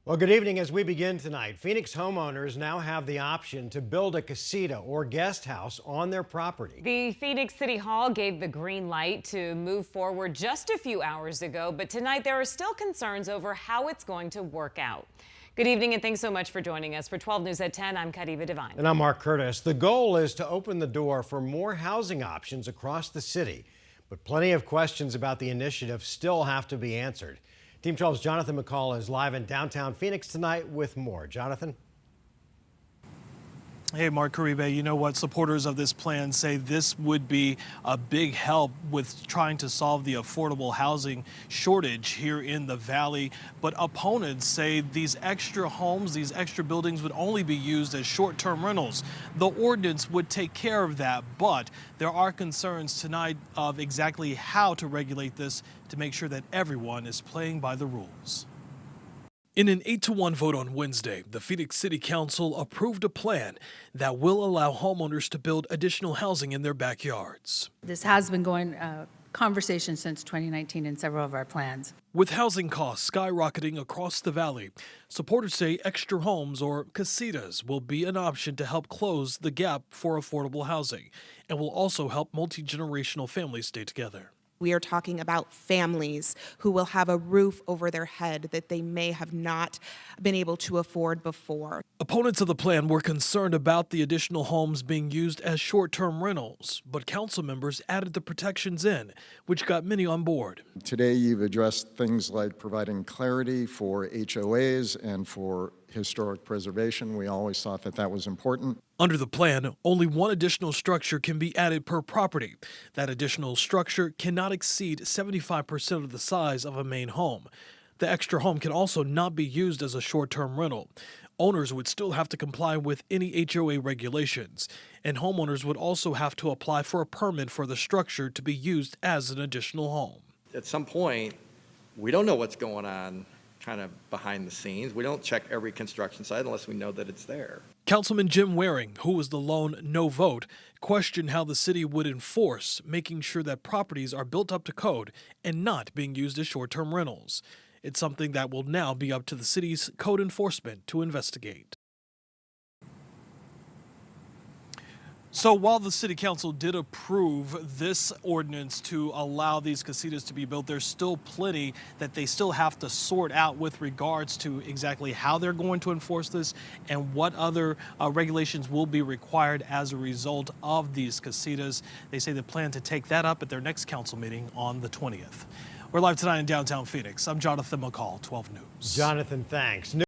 Well, good evening. As we begin tonight, Phoenix homeowners now have the option to build a casita or guest house on their property. The Phoenix City Hall gave the green light to move forward just a few hours ago, but tonight there are still concerns over how it's going to work out. Good evening and thanks so much for joining us. For 12 News at 10, I'm Kadiva Devine. And I'm Mark Curtis. The goal is to open the door for more housing options across the city, but plenty of questions about the initiative still have to be answered. Team 12's Jonathan McCall is live in downtown Phoenix tonight with more. Jonathan? Hey, Mark Caribe, you know what? Supporters of this plan say this would be a big help with trying to solve the affordable housing shortage here in the valley. But opponents say these extra homes, these extra buildings would only be used as short-term rentals. The ordinance would take care of that, but there are concerns tonight of exactly how to regulate this to make sure that everyone is playing by the rules. In an 8-1 vote on Wednesday, the Phoenix City Council approved a plan that will allow homeowners to build additional housing in their backyards. This has been going conversation since 2019 in several of our plans. With housing costs skyrocketing across the valley, supporters say extra homes or casitas will be an option to help close the gap for affordable housing and will also help multi-generational families stay together. We are talking about families who will have a roof over their head that they may have not been able to afford before. Opponents of the plan were concerned about the additional homes being used as short-term rentals, but council members added the protections in, which got many on board. Today you've addressed things like providing clarity for HOAs and for historic preservation. We always thought that that was important. Under the plan, only one additional structure can be added per property. That additional structure cannot exceed 75% of the size of a main home. The extra home can also not be used as a short-term rental. Owners would still have to comply with any HOA regulations, and homeowners would also have to apply for a permit for the structure to be used as an additional home. At some point, we don't know what's going on kind of behind the scenes. We don't check every construction site unless we know that it's there. Councilman Jim Waring, who was the lone no vote, questioned how the city would enforce making sure that properties are built up to code and not being used as short-term rentals. It's something that will now be up to the city's code enforcement to investigate. So while the City Council did approve this ordinance to allow these casitas to be built, there's still plenty that they still have to sort out with regards to exactly how they're going to enforce this and what other regulations will be required as a result of these casitas. They say they plan to take that up at their next council meeting on the 20th. We're live tonight in downtown Phoenix. I'm Jonathan McCall, 12 News. Jonathan, thanks.